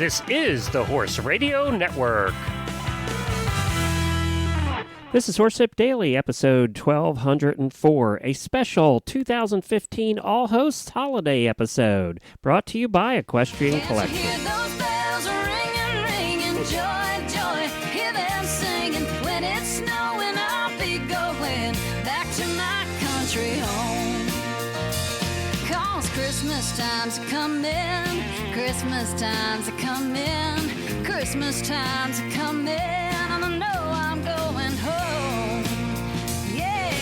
This is the Horse Radio Network. This is Horseship Daily, episode 1204, a special 2015 All Hosts Holiday episode, brought to you by Equestrian Collection. Hear those bells ringing, ringing, joy, joy. Hear them singing. When it's snowing, I'll be going back to my country home. 'Cause Christmas time's coming, Christmas time's coming, Christmas time's coming, and I know I'm going home. Yeah.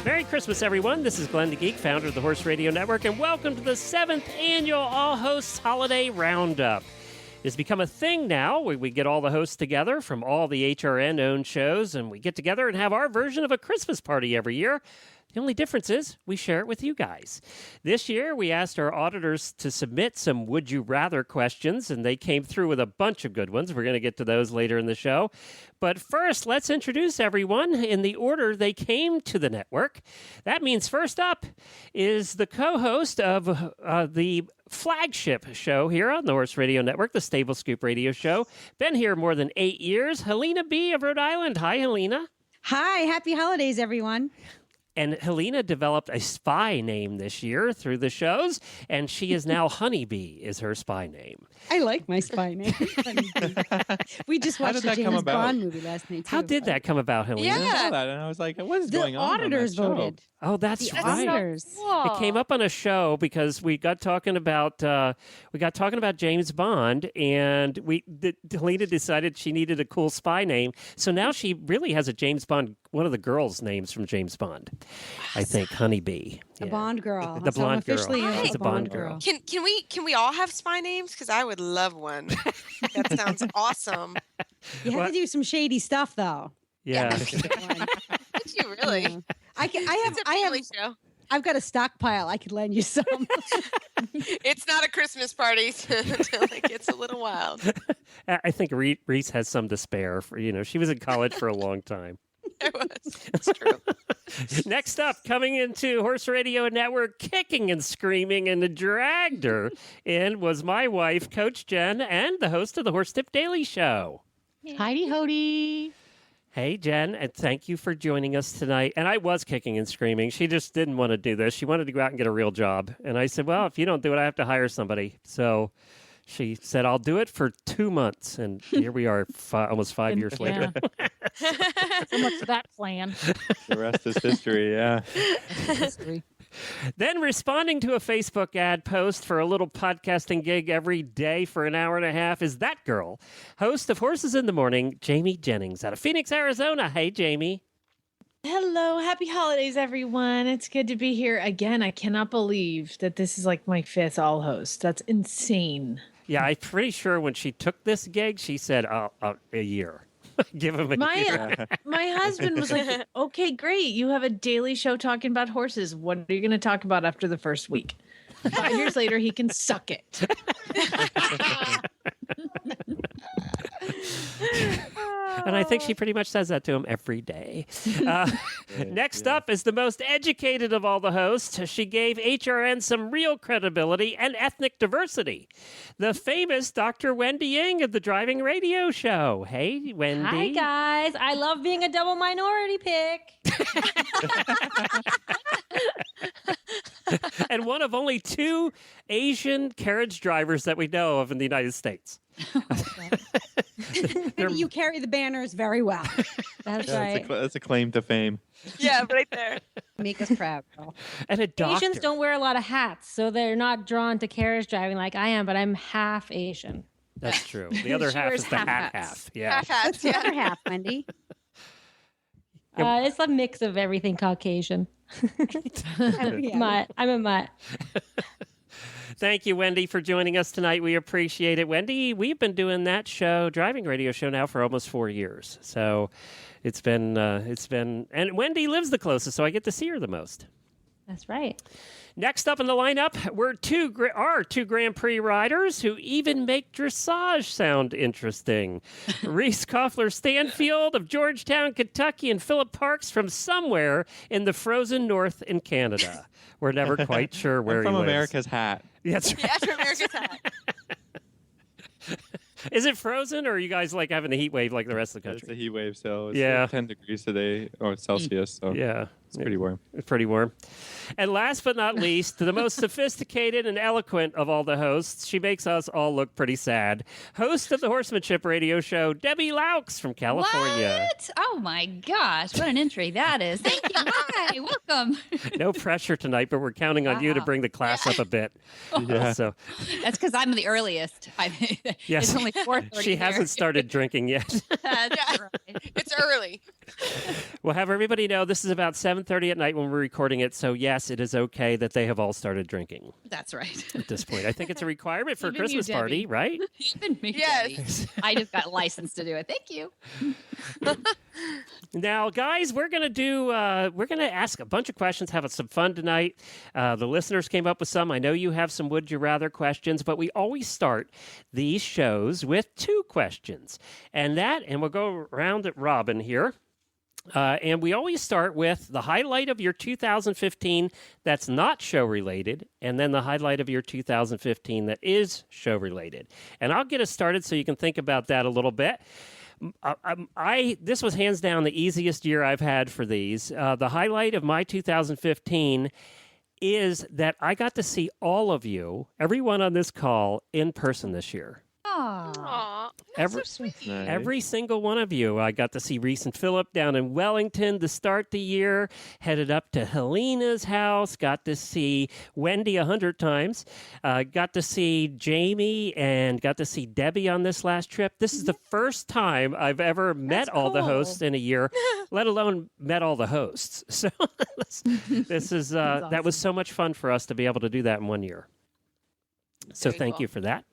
Merry Christmas, everyone. This is Glenn the Geek, founder of the Horse Radio Network, and welcome to the 7th annual All Hosts Holiday Roundup. It's become a thing now where we get all the hosts together from all the HRN-owned shows, and we get together and have our version of a Christmas party every year. The only difference is we share it with you guys. This year, we asked our auditors to submit some Would You Rather questions, and they came through with a bunch of good ones. We're going to get to those later in the show. But first, let's introduce everyone in the order they came to the network. That means first up is the co-host of the flagship show here on the Horse Radio Network, the Stable Scoop Radio Show. Been here more than 8 years. Helena B. of Rhode Island. Hi, Helena. Hi, happy holidays, everyone. And Helena developed a spy name this year through the shows, and she is now Honeybee is her spy name. I like my spy name. We just watched the James Bond movie last night, too. How did that come about, Helena? I saw that, and I was like, what is going The on auditors that show? voted. Oh, that's The right. auditors. It came up on a show because we got talking about James Bond, and Helena decided she needed a cool spy name. So now she really has a James Bond, one of the girls' names from James Bond. I think Honeybee. A Bond girl. The blonde girl. Officially It's a Bond girl. Can we all have spy names? Because I would love one. That sounds awesome. You have to do some shady stuff, though. Yeah. Did you really? Yeah. It's a family show. I've got a stockpile. I could lend you some. It's not a Christmas party until it gets a little wild. I think Reese has some to spare. She was in college for a long time. It was. It's true. Next up, coming into Horse Radio Network, kicking and screaming, and dragged her in was my wife, Coach Jen, and the host of the Horse Tip Daily Show. Heidi Hody. Hey, Jen, and thank you for joining us tonight. And I was kicking and screaming. She just didn't want to do this. She wanted to go out and get a real job. And I said, well, if you don't do it, I have to hire somebody. So she said, I'll do it for 2 months. And here we are almost 5 years later. So much for that plan. The rest is history, yeah. History. Then responding to a Facebook ad post for a little podcasting gig every day for an hour and a half is that girl, host of Horses in the Morning, Jamie Jennings out of Phoenix, Arizona. Hey, Jamie. Hello, happy holidays, everyone. It's good to be here again. I cannot believe that this is like my 5th all host. That's insane. Yeah, I'm pretty sure when she took this gig, she said a year. Give him a year. My husband was like, okay, great. You have a daily show talking about horses. What are you going to talk about after the first week? 5 years later, he can suck it. And I think she pretty much says that to him every day. Next up is the most educated of all the hosts. She gave HRN some real credibility and ethnic diversity. The famous Dr. Wendy Ying of the Driving Radio Show. Hey, Wendy. Hi, guys. I love being a double minority pick. And one of only 2 Asian carriage drivers that we know of in the United States. You carry the banners very well. That's Yeah, right. that's a claim to fame. Yeah, right there. Make us proud, girl. And a doctor. Asians don't wear a lot of hats, so they're not drawn to carriage driving like I am, but I'm half Asian. That's true. The other She half wears is the half hat hats. half. Yeah. Half hats, What's the yeah. other half, Wendy? It's a mix of everything Caucasian. Yeah. Mutt. I'm a mutt. Thank you, Wendy, for joining us tonight. We appreciate it. Wendy, we've been doing that show, driving radio show, now for almost 4 years. So it's been, and Wendy lives the closest, so I get to see her the most. That's right. Next up in the lineup, we're our two Grand Prix riders who even make dressage sound interesting. Reese Koffler-Stanfield of Georgetown, Kentucky, and Philip Parks from somewhere in the frozen north in Canada. We're never quite sure where from he lives. America's Hat. That's Yeah, right. from America's Hat. Is it frozen, or are you guys like having a heat wave like the rest of the It's country? a heat wave, so it's Yeah. like 10 degrees today, or Celsius, so Yeah. it's pretty warm. It's pretty warm. And last but not least, the most sophisticated and eloquent of all the hosts. She makes us all look pretty sad. Host of the Horsemanship Radio Show, Debbie Laux from California. What? Oh my gosh, what an entry that is. Thank you. Hi, welcome. No pressure tonight, but we're counting on you to Wow. bring the class up a bit. Yeah. So That's because I'm the earliest. Yes. It's only 4:30 she hasn't started drinking yet. That's Yeah. right. It's early. We'll have everybody know this is about 7:30 at night when we're recording it. So yes, it is okay that they have all started drinking That's right. at this point. I think it's a requirement for a Even you, Christmas party, Debbie. right? Even me, Yes. Debbie. I just got licensed to do it. Thank you. Now, guys, we're gonna ask a bunch of questions, have some fun tonight. The listeners came up with some. I know you have some would you rather questions, but we always start these shows with two questions, and we'll go around at Robin here. And we always start with the highlight of your 2015 that's not show related, and then the highlight of your 2015 that is show related. And I'll get us started so you can think about that a little bit. This was hands down the easiest year I've had for these. The highlight of my 2015 is that I got to see all of you, everyone on this call, in person this year. Aw. Aw, Every- that's so sweet. Nice. Every single one of you. I got to see Reese and Philip down in Wellington to start the year, headed up to Helena's house, got to see Wendy 100 times, got to see Jamie, and got to see Debbie on this last trip. This is the first time I've ever met all the cool. hosts in a year, let alone met all the hosts. So this is that was so much fun for us to be able to do that in one year. So Very thank cool. you for that.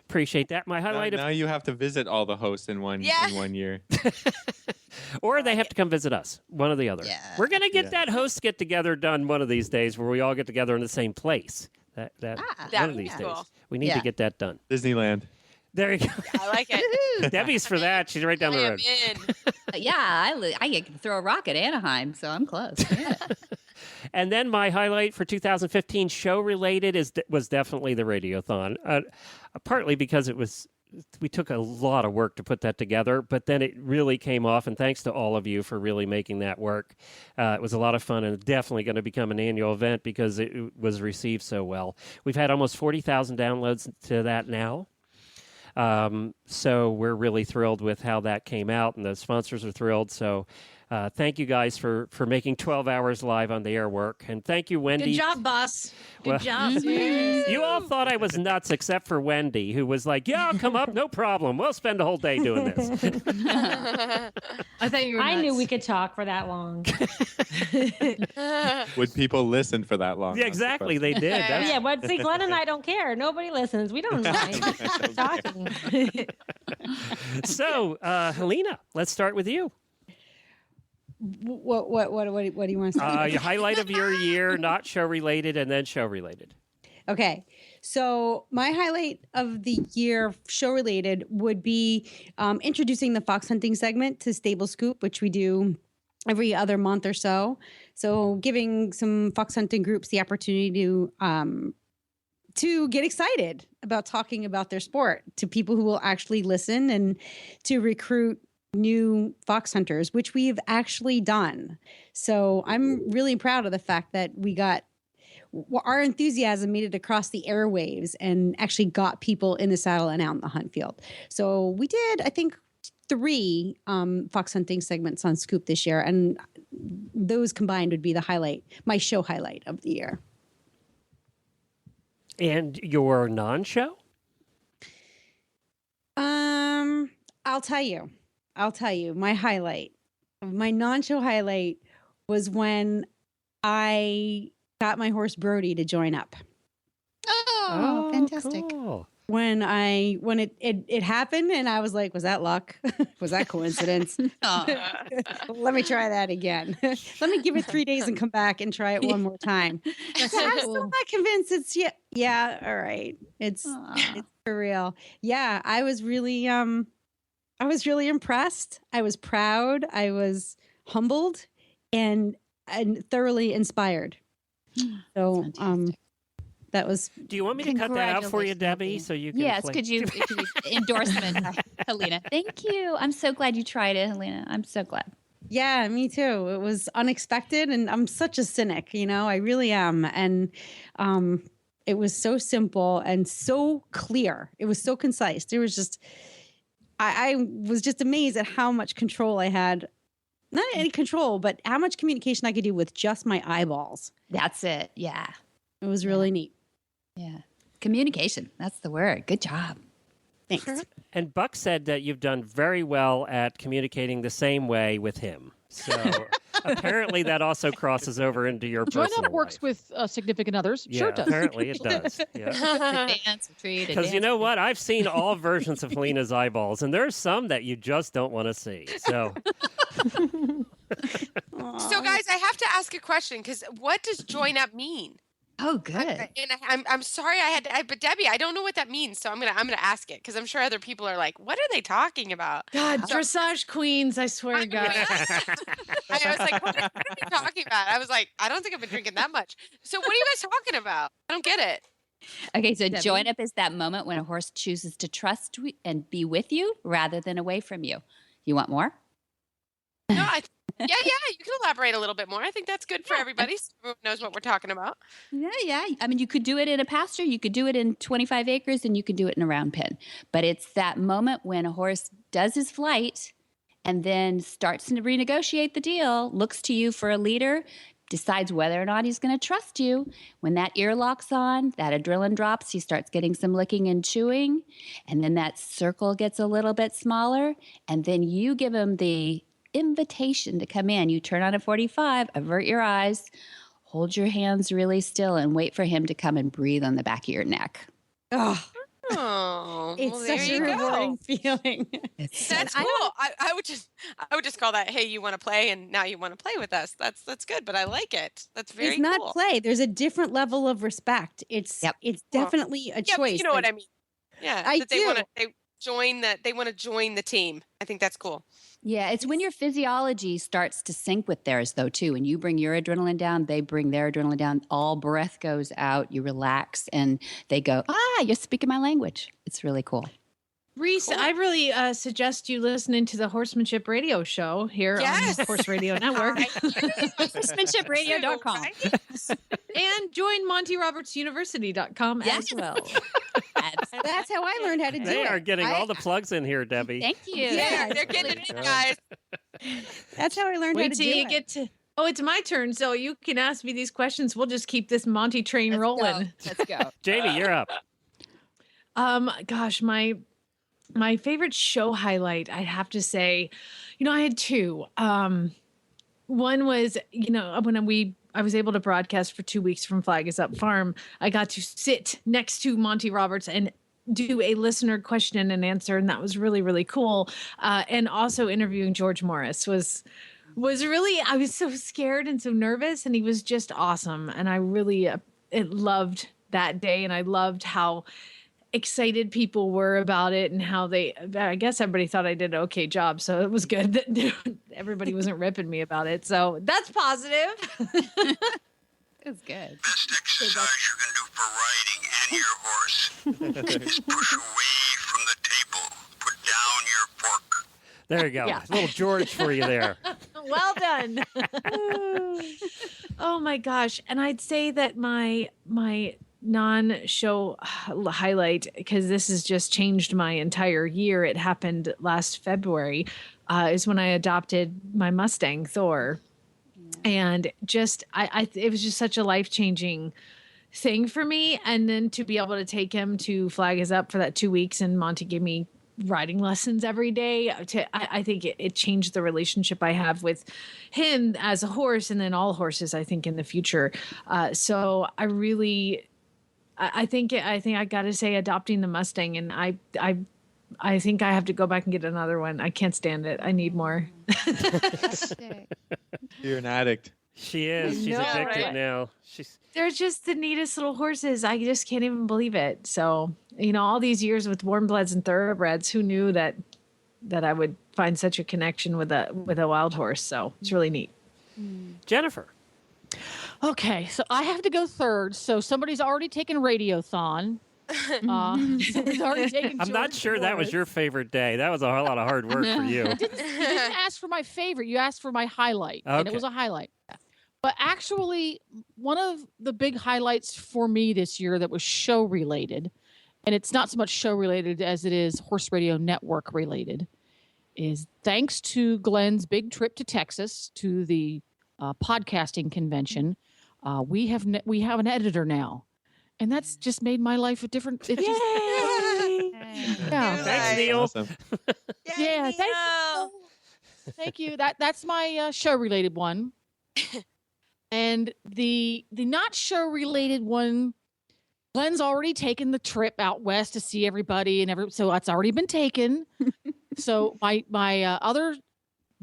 Appreciate that. My highlight Now you have to visit all the hosts in one year. or they have to come visit us, one or the other. Yeah. We're going to get Yeah. that host get together done one of these days where we all get together in the same place. One That'd of be these cool. days. We need to Yeah. get that done. Disneyland. There you go. I like it. Debbie's for that. She's right down the I am road. Yeah, in. I can throw a rock at Anaheim, so I'm close. Yeah. And then my highlight for 2015 show related was definitely the Radiothon. Partly because we took a lot of work to put that together, but then it really came off, and thanks to all of you for really making that work. It was a lot of fun, and it's definitely going to become an annual event because it was received so well. We've had almost 40,000 downloads to that now. So we're really thrilled with how that came out, and the sponsors are thrilled. So thank you guys for making 12 hours live on the air work. And thank you, Wendy. Good job, boss. Good Well- job. You all thought I was nuts except for Wendy, who was like, yeah, I'll come up, no problem. We'll spend a whole day doing this. I thought you were I knew nuts. we could talk for that long. Would people listen for that long? Yeah, exactly. They did. That's- Yeah, but see, Glenn and I don't care. Nobody listens. We don't mind talking. So, Helena, let's start with you. What do you want to say? Your highlight of your year, not show related, and then show related. Okay. So my highlight of the year, show related, would be introducing the fox hunting segment to Stable Scoop, which we do every other month or so. So giving some fox hunting groups the opportunity to get excited about talking about their sport to people who will actually listen, and to recruit new fox hunters, which we've actually done. So I'm really proud of the fact that our enthusiasm made it across the airwaves and actually got people in the saddle and out in the hunt field. So we did, I think, 3 fox hunting segments on Scoop this year, and those combined would be my show highlight of the year. And your non-show? I'll tell you. My non-show highlight was when I got my horse Brody to join up. Oh, fantastic. Cool. when it happened, and I was like, was that luck? Was that coincidence? Let me try that again. Let me give it 3 days and come back and try it one more time. That's Yeah, so I'm still cool. not convinced it's yeah, all right. It's for real. Yeah, I was really impressed. I was proud. I was humbled and thoroughly inspired. So that was. Do you want me to cut that out for you, Congratulations, Debbie, Helena. so you can? Yes, could you endorsement, Helena? Thank you. I'm so glad you tried it, Helena. I'm so glad. Yeah, me too. It was unexpected, and I'm such a cynic, I really am. And it was so simple and so clear. It was so concise. There was just, I was just amazed at how much control I had. Not any control, but how much communication I could do with just my eyeballs. That's it. Yeah. It was really neat. Yeah. Communication. That's the word. Good job. Thanks. And Buck said that you've done very well at communicating the same way with him. So apparently that also crosses over into your Join personal Up works life. with significant others. Yeah, Sure it does. apparently it does. Yeah. Dance, retreat. Because you know what? I've seen all versions of Helena's eyeballs, and there's some that you just don't want to see. So, So, guys, I have to ask a question because what does join up mean? Oh, good. I'm sorry I had to, but Debbie, I don't know what that means, so I'm gonna ask it because I'm sure other people are like, "What are they talking about?" God, dressage queens, I swear to God. I was like, "What are you talking about?" I was like, "I don't think I've been drinking that much." So, what are you guys talking about? I don't get it. Okay, so Debbie? join up is that moment when a horse chooses to trust and be with you rather than away from you. You want more? No, yeah, you can elaborate a little bit more. I think that's good for everybody. So everyone knows what we're talking about. Yeah. I mean, you could do it in a pasture, you could do it in 25 acres, and you could do it in a round pen. But it's that moment when a horse does his flight and then starts to renegotiate the deal, looks to you for a leader, decides whether or not he's going to trust you. When that ear locks on, that adrenaline drops, he starts getting some licking and chewing, and then that circle gets a little bit smaller, and then you give him the invitation to come in. You turn on a 45, avert your eyes, hold your hands really still, and wait for him to come and breathe on the back of your neck. Oh, Oh, it's well, there such a you rewarding go. feeling. That's cool. I would just call that, hey, you want to play, and now you want to play with us. That's good, but I like it. That's very It's not cool. play. There's a different level of respect. It's definitely a Yeah, but choice. you know what I mean. Yeah, I that they want do. to they want to join the team. I think that's cool. Yeah, it's when your physiology starts to sync with theirs, though, too. When you bring your adrenaline down, they bring their adrenaline down. All breath goes out. You relax, and they go, you're speaking my language. It's really cool. Reese, I really suggest you listening to the Horsemanship Radio Show here on the Horse Radio Network. Horsemanship.radio.com. And join MontyRobertsUniversity.com as well. That's how I learned how to do it. they are getting all the plugs in here, Debbie. Thank you. Yeah, they're getting it, guys. That's how I learned how Wait to till do you it. get to. Oh, it's my turn, so you can ask me these questions. We'll just keep this Monty train rolling. Let's go. Jamie, you're up. Gosh, my favorite show highlight, I'd have to say, I had two. One was, when I was able to broadcast for 2 weeks from Flag Is Up Farm, I got to sit next to Monty Roberts and do a listener question and answer, and that was really, really cool. And also interviewing George Morris was really, I was so scared and so nervous, and he was just awesome. And I really loved that day, and I loved how excited people were about it, and how I guess everybody thought I did an okay job. So it was good that everybody wasn't ripping me about it. So that's positive. It was good. Best exercise you can do for riding and your horse is push away from the table. Put down your fork. There you go. Yeah. A little George for you there. Well done. Oh my gosh. And I'd say that my non-show highlight, because this has just changed my entire year, it happened last February, is when I adopted my Mustang Thor. And just it was just such a life-changing thing for me. And then to be able to take him to Flag Is Up for that 2 weeks, and Monty gave me riding lessons every day, I think it changed the relationship I have with him as a horse, and then all horses, I think, in the future. So I really I think I got to say adopting the Mustang, and I think I have to go back and get another one. I can't stand it. I need more. You're an addict. She is. She's addicted now. They're just the neatest little horses. I just can't even believe it. So, you know, all these years with warm bloods and thoroughbreds, who knew that I would find such a connection with a wild horse? So it's really neat. Jennifer. Okay, so I have to go third. So somebody's already taken Radiothon. Somebody's already taken. I'm not sure that was your favorite day. That was a whole lot of hard work for you. You didn't ask for my favorite. You asked for my highlight, and it was a highlight. But actually, one of the big highlights for me this year that was show related, and it's not so much show related as it is Horse Radio Network related, is thanks to Glenn's big trip to Texas to the podcasting convention. We have an editor now, and that's just made my life a different. It just, yeah. Thanks, Neil. Awesome. Yeah, thank you. That's my show related one. And the not show related one, Glenn's already taken the trip out west to see everybody so that's already been taken. So my other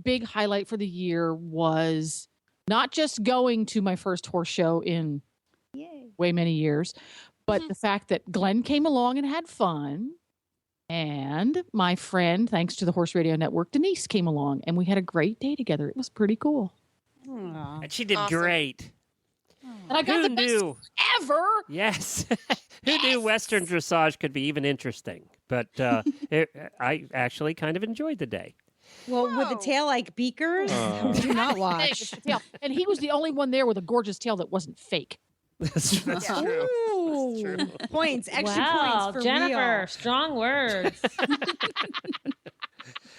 big highlight for the year was not just going to my first horse show in way many years, but the fact that Glenn came along and had fun. And my friend, thanks to the Horse Radio Network, Denise came along and we had a great day together. It was pretty cool. And she did great. And I got the best ever. Yes. Who knew Western dressage could be even interesting? But I actually kind of enjoyed the day. Well, with a tail like Beaker's, do not watch. And he was the only one there with a gorgeous tail that wasn't fake. That's true. Ooh. That's true. Points, extra Wow, points for Jennifer, real. strong words.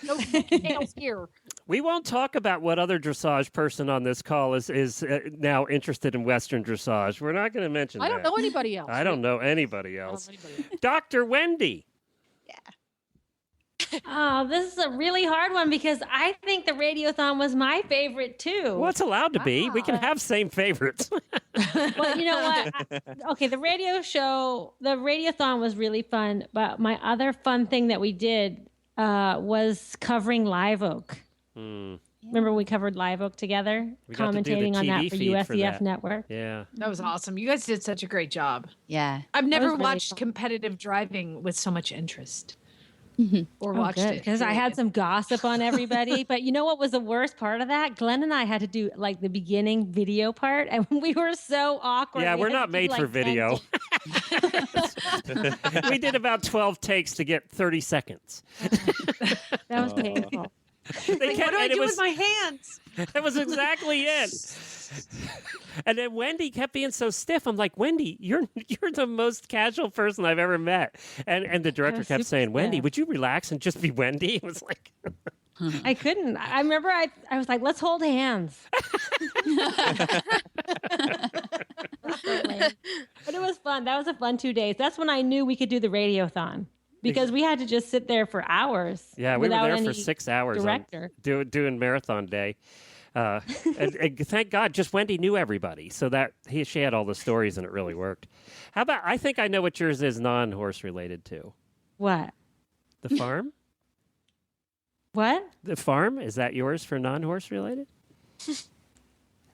No tails here. We won't talk about what other dressage person on this call is now interested in Western dressage. We're not going to mention that. I don't know anybody else. I don't know anybody else. Dr. Wendy. Oh, this is a really hard one because I think the Radiothon was my favorite too. Well, it's allowed to be. We can have same favorites. Well, you know what? Okay, the Radiothon was really fun, but my other fun thing that we did was covering Live Oak. Remember we covered Live Oak together, commentating on that for USEF Network. Yeah. That was awesome. You guys did such a great job. Yeah. I've never really watched fun. competitive driving with so much interest. Or watched it. Because I had some gossip on everybody. But you know what was the worst part of that? Glenn and I had to do like the beginning video part, and we were so awkward. Yeah, We we're had not to made do, for like, 10 video. We did about 12 takes to get 30 seconds. That was painful. They kept, What do I and it do was, with my hands? That was exactly it. And then Wendy kept being so stiff. I'm like, Wendy, you're the most casual person I've ever met. And the director was kept super saying, Wendy, stiff. would you relax and just be Wendy? It was like, I couldn't. I remember I was like, let's hold hands. But it was fun. That was a fun 2 days. That's when I knew we could do the Radiothon. Because we had to just sit there for hours. yeah, we were without there for any 6 hours director. doing marathon day. And thank God, just Wendy knew everybody, so that she had all the stories, and it really worked. How about? I think I know what yours is non-horse related too. What? The farm. What? The farm, is that yours for non-horse related?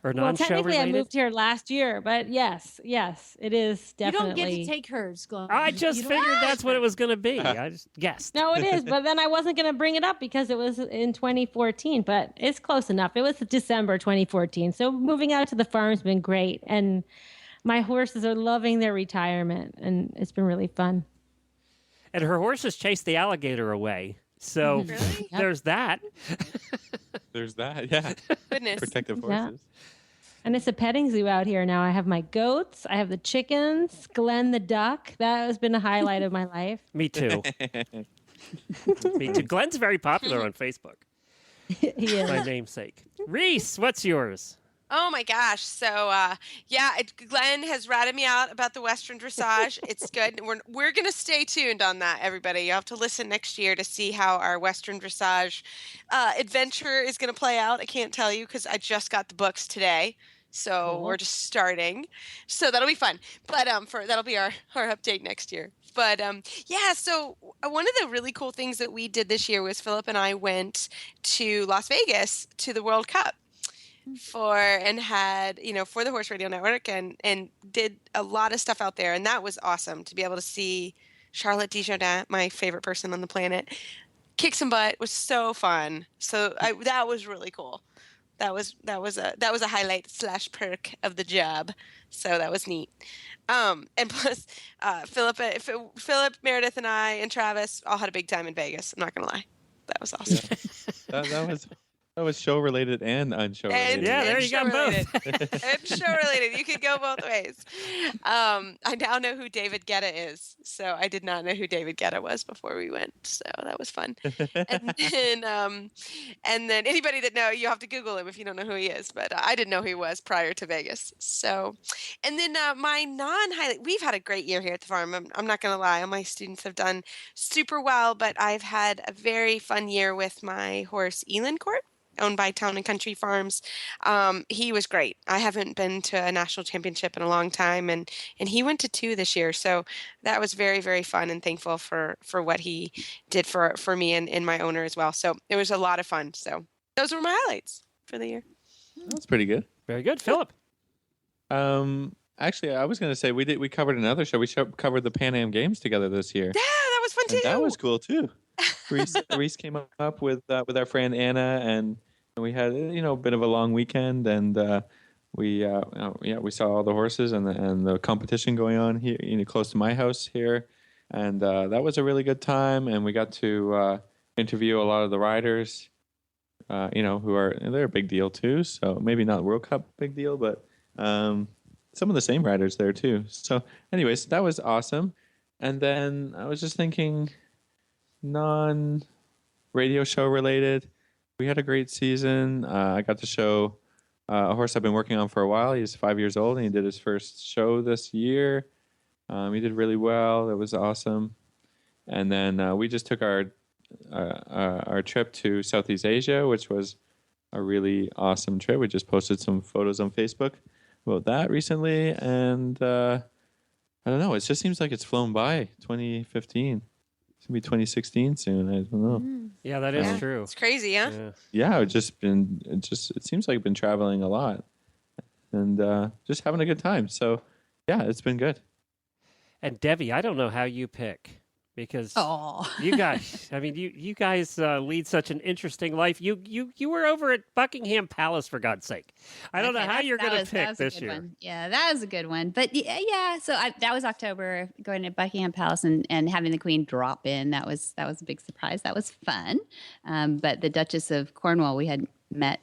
Or Well, non-show technically, related? I moved here last year, but yes, it is You definitely. don't get to take hers, Glenn. I just You don't- figured that's what it was going to be. I just guessed. No, it is, but then I wasn't going to bring it up because it was in 2014, but it's close enough. It was December 2014. So moving out to the farm's been great, and my horses are loving their retirement, and it's been really fun. And her horses chased the alligator away. So there's that. There's that. Yeah. Goodness. Protective Yeah. horses. And it's a petting zoo out here now. I have my goats, I have the chickens, Glenn the duck. That has been a highlight of my life. Me too. Me too. Glenn's very popular on Facebook. He is. My namesake. Reese, what's yours? Oh my gosh. So Glenn has ratted me out about the Western dressage. It's good. We're going to stay tuned on that, everybody. You have to listen next year to see how our Western dressage adventure is going to play out. I can't tell you because I just got the books today. So Cool. we're just starting. So that'll be fun. But that'll be our update next year. But yeah, so one of the really cool things that we did this year was Philip and I went to Las Vegas to the World Cup for the Horse Radio Network and did a lot of stuff out there, and that was awesome to be able to see Charlotte Desjardins, my favorite person on the planet, kick some butt. It was so fun. So that was really cool. That was a highlight / perk of the job. So that was neat. And plus, Philip, Meredith, and I, and Travis all had a big time in Vegas. I'm not gonna lie, that was awesome. That was show related and unshow related. Yeah, there you go, both. And show related. You could go both ways. I now know who David Guetta is. So I did not know who David Guetta was before we went. So that was fun. And then anybody that know, you have to Google him if you don't know who he is. But I didn't know who he was prior to Vegas. So, and then my non-highlight, we've had a great year here at the farm. I'm not going to lie. All my students have done super well, but I've had a very fun year with my horse, Elin Court, owned by Town and Country Farms. He was great. I haven't been to a national championship in a long time, and he went to 2 this year. So that was very, very fun, and thankful for what he did for me and my owner as well. So it was a lot of fun. So those were my highlights for the year. That's pretty good. Very good. Philip. Actually, I was going to say we covered another show. We covered the Pan Am Games together this year. Yeah, that was fun too. And that was cool too. Reese came up with our friend Anna, and we had a bit of a long weekend, and we saw all the horses and the competition going on here, close to my house here, and that was a really good time. And we got to interview a lot of the riders, they're a big deal too. So maybe not World Cup big deal, but some of the same riders there too. So, anyways, that was awesome. And then I was just thinking, non-radio show related, we had a great season. I got to show a horse I've been working on for a while. He's 5 years old, and he did his first show this year. He did really well. It was awesome. And then we just took our trip to Southeast Asia, which was a really awesome trip. We just posted some photos on Facebook about that recently, and I don't know. It just seems like it's flown by. 2015. It's gonna be 2016 soon. I don't know. Yeah, that is true. It's crazy, huh? Yeah, it seems like I've been traveling a lot, and just having a good time. So yeah, it's been good. And Debbie, I don't know how you pick, because Oh, you guys, I mean, you guys lead such an interesting life. You were over at Buckingham Palace, for God's sake. I don't know how you're going to pick this year. One. Yeah, that was a good one. But yeah, so that was October, going to Buckingham Palace and having the Queen drop in. That was a big surprise. That was fun. But the Duchess of Cornwall, we hadn't met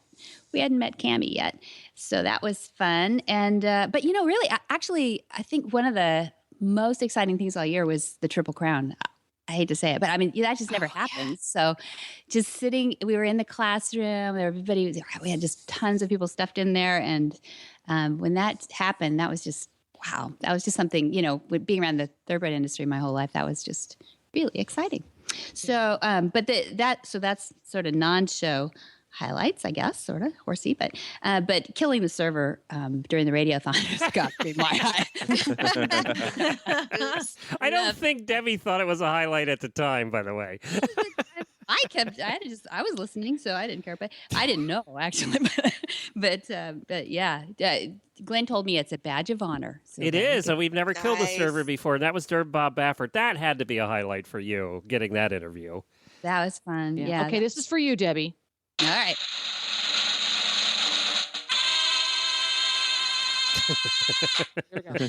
Cammie yet, so that was fun. And but really, I think one of the most exciting things all year was the Triple Crown. I hate to say it, but I mean, that just never happens. So just sitting, we were in the classroom, everybody was, we had just tons of people stuffed in there. And when that happened, that was just, wow. That was just something, with being around the thoroughbred industry my whole life, that was just really exciting. So, but that's sort of non-show highlights, I guess, sort of horsey, but killing the server during the radiothon has got to be my high. I don't think Debbie thought it was a highlight at the time, by the way. I was listening, so I didn't care, but I didn't know actually. But yeah, Glenn told me it's a badge of honor. So it is, and we've never killed a Nice. server before. And that was during Bob Baffert. That had to be a highlight for you, getting that interview. that was fun. Yeah. Okay, this is for you, Debbie. All right. Here we go.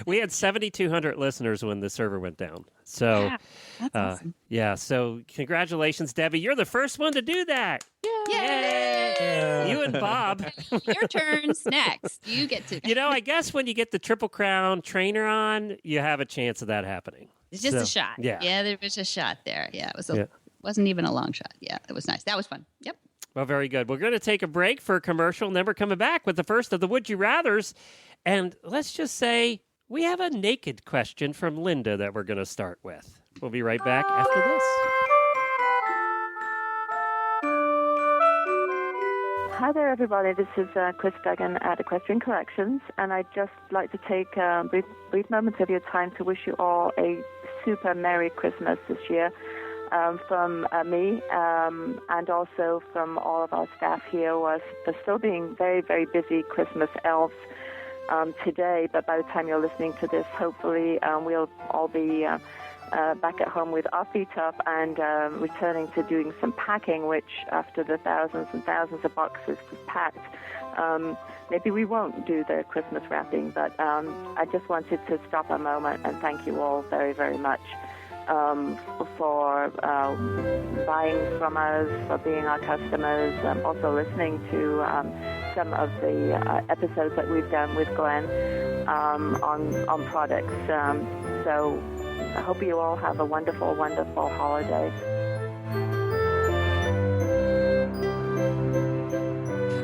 We had 7,200 listeners when the server went down. So, That's awesome. yeah. So, congratulations, Debbie. You're the first one to do that. Yay! You and Bob. Your turn's next. You get to. I guess when you get the Triple Crown trainer on, you have a chance of that happening. It's just So, a shot. yeah. There was a shot there. Yeah, it was. Yeah. Wasn't even a long shot. Yeah, it was nice. That was fun. Yep. Well, very good. We're going to take a break for a commercial, and then we're coming back with the first of the Would You Rathers. And let's just say we have a naked question from Linda that we're going to start with. We'll be right back after this. Hi there, everybody. This is Chris Duggan at Equestrian Collections, and I'd just like to take brief moments of your time to wish you all a super Merry Christmas this year from me and also from all of our staff here who are still being very, very busy Christmas elves today, but by the time you're listening to this, hopefully we'll all be back at home with our feet up and returning to doing some packing, which after the thousands and thousands of boxes packed, maybe we won't do the Christmas wrapping, but I just wanted to stop a moment and thank you all very, very much for buying from us, for being our customers, also listening to some of the episodes that we've done with Glenn on products. So I hope you all have a wonderful, wonderful holiday.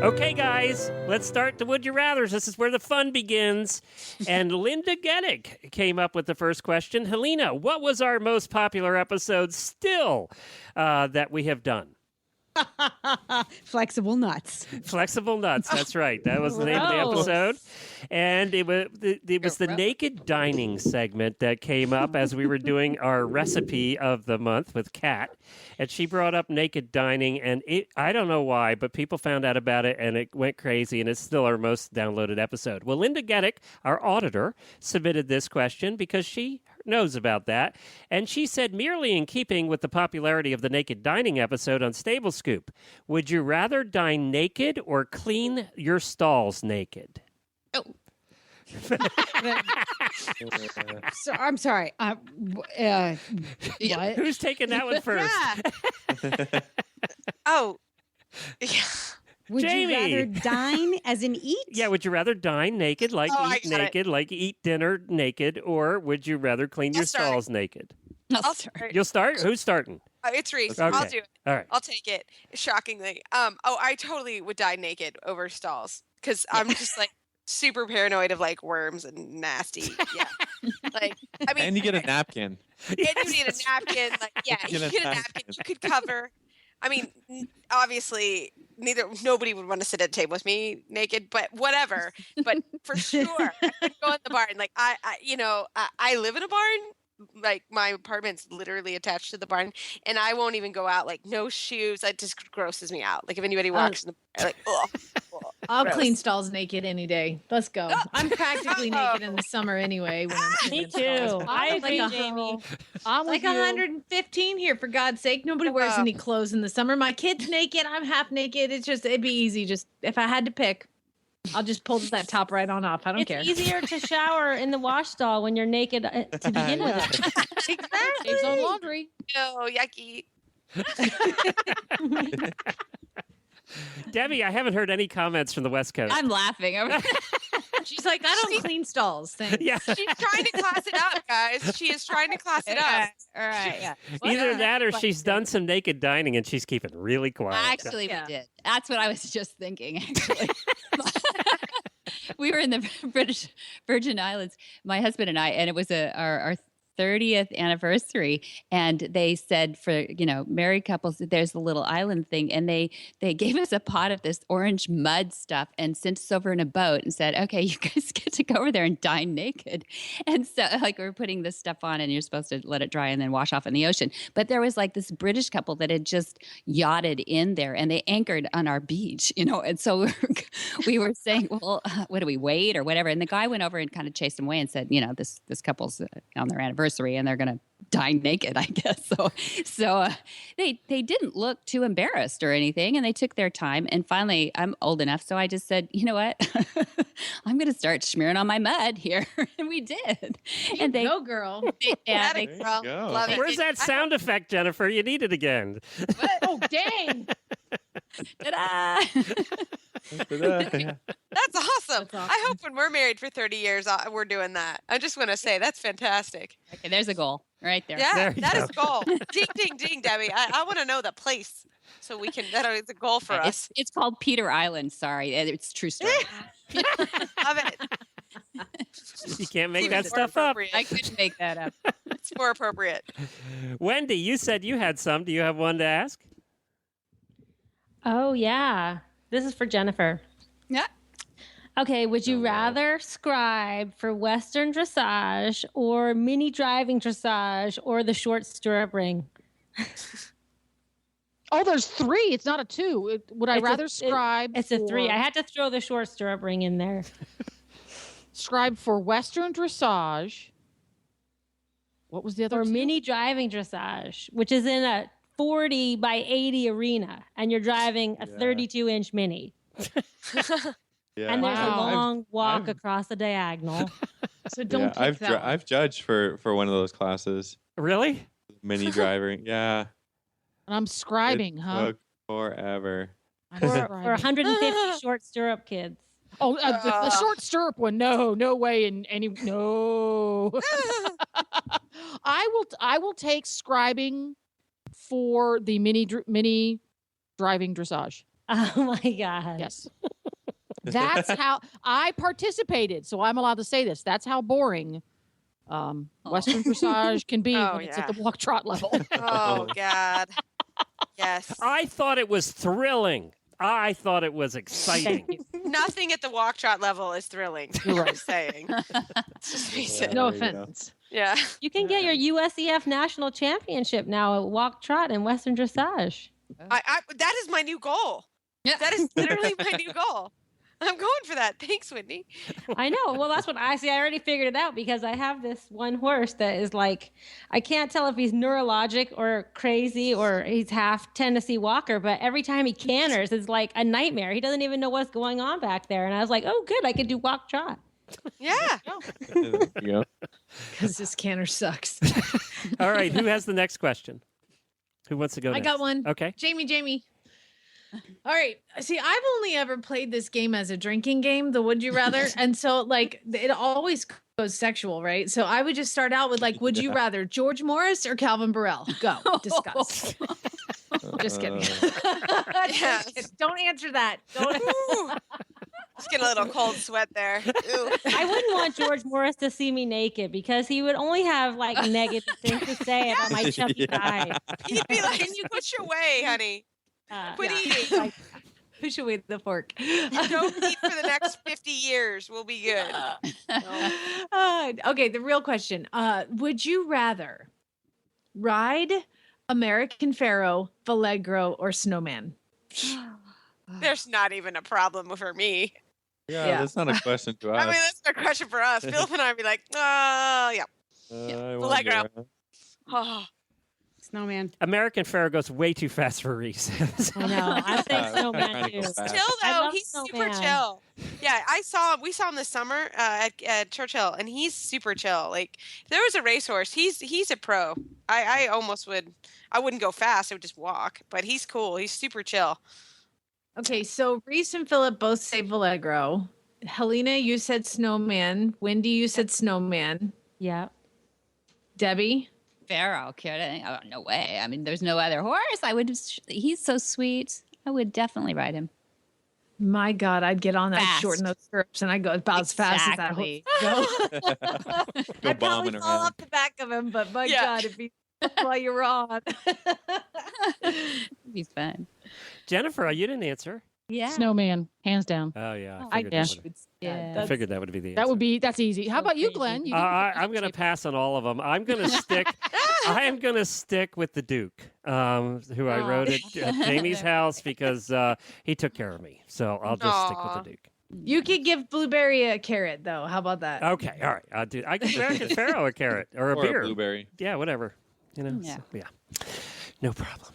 Okay, guys, let's start the Would You Rathers. This is where the fun begins. And Linda Geddick came up with the first question. Helena, what was our most popular episode still that we have done? Flexible nuts. Flexible nuts. That's right. That was the name of the episode, and it was the naked dining segment that came up as we were doing our recipe of the month with Kat, and she brought up naked dining, and I don't know why, but people found out about it, and it went crazy, and it's still our most downloaded episode. Well, Linda Geddick, our auditor, submitted this question because she knows about that, and she said, merely in keeping with the popularity of the naked dining episode on Stable Scoop, would you rather dine naked or clean your stalls naked? Oh. So, I'm sorry. What? Who's taking that one first? Yeah. Oh, yeah. Would Jamie. you rather dine as in eat? Yeah, would you rather dine naked, like I eat got naked, like eat dinner naked, or would you rather clean your start. stalls naked? I'll start. You'll start? Who's starting? It's Reese. Okay. I'll do it. All right. I'll take it. Shockingly. I totally would die naked over stalls because I'm just like super paranoid of like worms and nasty. Yeah. Like, I mean, And you get a napkin. and you need a napkin. Like, yeah, you get a napkin. You could cover. I mean, obviously, nobody would want to sit at a table with me naked, but whatever. But for sure, I could go in the barn. Like I live in a barn. Like my apartment's literally attached to the barn, and I won't even go out. Like no shoes. That just grosses me out. Like if anybody walks in the barn, like, ugh. I'll Gross. clean stalls naked any day. Let's go. I'm practically naked in the summer anyway. When I'm sitting Me in stalls. too. I I'm agree, like Jamie. I'm like 115 here, for God's sake. Nobody wears any clothes in the summer. My kid's naked. I'm half naked. It'd be easy. Just if I had to pick, I'll just pull that top right on off. I don't care. It's easier to shower in the wash stall when you're naked to begin with. Exactly. Saves on laundry. No, yucky. Debbie, I haven't heard any comments from the West Coast. I'm laughing. She's like, I don't clean stalls. Thanks. Yeah. She's trying to class it up, guys. She is trying to class it up. All right. Yeah. Either that or she's done some naked dining and she's keeping really quiet. Actually, we did. That's what I was just thinking, actually. We were in the British Virgin Islands, my husband and I, and it was our 30th anniversary, and they said for married couples there's a little island thing, and they gave us a pot of this orange mud stuff and sent us over in a boat and said, okay, you guys get to go over there and dine naked. And so like we're putting this stuff on and you're supposed to let it dry and then wash off in the ocean, but there was like this British couple that had just yachted in there and they anchored on our beach, and so we were saying, well, what do we wait or whatever, and the guy went over and kind of chased them away and said, this couple's on their anniversary and they're going to dine naked, I guess. So they didn't look too embarrassed or anything, and they took their time. And finally, I'm old enough, so I just said, you know what? I'm going to start smearing on my mud here, and we did. And they go, girl. Girl. Love it. Where's that sound effect, Jennifer? You need it again. Oh, dang. Ta-da! That's awesome. I hope when we're married for 30 years, we're doing that. I just want to say that's fantastic. Okay, there's a goal right there. Yeah, that is goal. Ding, ding, ding, Debbie. I want to know the place so we can. That is a goal for us. It's called Peter Island. Sorry, it's true story. Love it. You can't make that stuff up. I couldn't make that up. It's more appropriate. Wendy, you said you had some. Do you have one to ask? Oh, yeah. This is for Jennifer. Yeah. Okay, would you rather scribe for Western dressage or mini driving dressage or the short stirrup ring? Oh, there's 3. It's not a 2. Would I rather scribe? It's a 3. for- I had to throw the short stirrup ring in there. Scribe for Western dressage. What was the other? Or 2? mini driving dressage, which is in a 40 by 80 arena, and you're driving a 32-inch mini. Yeah. And there's a Wow. long walk I've- across the diagonal. So don't pick I've that one. I've judged for one of those classes. Really? Mini driving. Yeah. And I'm scribing, It huh? took forever. I'm For scribing. 150 short stirrup kids. Oh, the short stirrup one. No way. In any no. I will take scribing for the mini driving dressage. Oh my God. Yes. That's how I participated, so I'm allowed to say this. That's how boring Western dressage can be Oh, when it's at yeah. the walk trot level. Oh God. Yes. I thought it was thrilling. I thought it was exciting. Nothing at the walk trot level is thrilling. You're right. Just saying. Let's just face it. No There you go. offense. Yeah. You can get your USEF national championship now at walk trot and Western dressage. I that is my new goal. Yeah. That is literally my new goal. I'm going for that. Thanks, Whitney. I know. Well, that's what I see. I already figured it out because I have this one horse that is like, I can't tell if he's neurologic or crazy or he's half Tennessee Walker, but every time he canters, it's like a nightmare. He doesn't even know what's going on back there. And I was like, oh, good. I could do walk trot. Yeah. Yeah. Because this canner sucks. All right. Who has the next question? Who wants to go I next? got one. Okay. Jamie. All right. See, I've only ever played this game as a drinking game, the Would You Rather. And so, like, it always goes sexual, right? So I would just start out with, like, would you rather George Morris or Calvin Burrell? Go. Discuss. Just kidding. Yeah. Don't answer that. Don't. Ooh. Just getting a little cold sweat there. Ooh. I wouldn't want George Morris to see me naked because he would only have like negative things to say about my chubby thighs. He'd be like, "Put your way, honey. Quit eating. Like, who should weigh the fork? Don't eat for the next 50 years. We'll be good." Okay, the real question. Would you rather ride American Pharaoh, Valegro, or Snowman? There's not even a problem for me. Yeah, that's not a question to us. I mean, that's not a question for us. Philip and I would be like, "Oh, yeah." I wonder. Valegro. Oh. Snowman. American Pharaoh goes way too fast for Reese. I know. I think I'm Snowman trying to go too. fast. Still I though, love he's super Snowman. chill. Yeah, we saw him this summer at Churchill, and he's super chill. Like, if there was a racehorse, he's a pro. I almost would. I wouldn't go fast. I would just walk. But he's cool. He's super chill. Okay, so Reese and Philip both say Valegro. Helena, you said Snowman. Wendy, you said Snowman. Yeah. Debbie? Pharaoh, kidding? Oh, no way. I mean, there's no other horse. I would. He's so sweet. I would definitely ride him. My God, I'd get on that, Fast. shorten those stirrups, and I'd go about as fast as that horse. Exactly. Go. Go I'd probably bombing fall around. off the back of him, but my Yeah. God, if he while you're on. He's fun. Jennifer, you didn't answer. Yeah. Snowman, hands down. Oh, yeah. I figured guess. that would- Yeah. I figured that would be the answer. That would be that's easy. How So about you, crazy. Glenn? You I'm going to pass on all of them. I'm going to stick. I am going to stick with the Duke, who I rode at Jamie's house because he took care of me. So I'll just stick with the Duke. You could give Blueberry a carrot, though. How about that? Okay, all right. I'll do. I give American Pharaoh a carrot or a Or beer. a blueberry. Yeah, whatever. You know. Yeah. So, yeah. No problem.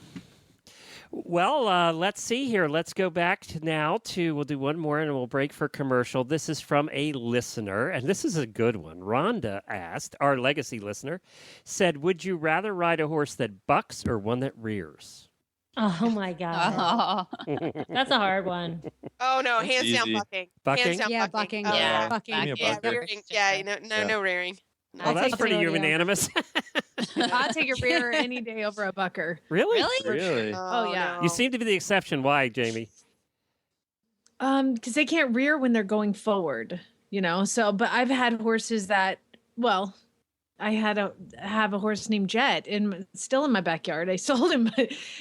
Well, let's see here. Let's go back now to, we'll do one more and we'll break for commercial. This is from a listener, and this is a good one. Rhonda asked, our legacy listener, said, would you rather ride a horse that bucks or one that rears? Oh my God. Oh. That's a hard one. Oh no, That's hands down easy. bucking. Bucking? Hands down Yeah, bucking. bucking. Oh, Yeah. Bucking. Give me a Yeah, bucker. rearing. Yeah, Yeah. no rearing. No. Well, that's take pretty rodeo. unanimous. I'll take a rear any day over a bucker. Really? Really? Oh, yeah. no. You seem to be the exception. Why, Jamie? Because they can't rear when they're going forward, you know. So, but I've had horses that, well, I have a horse named Jet, still in my backyard. I sold him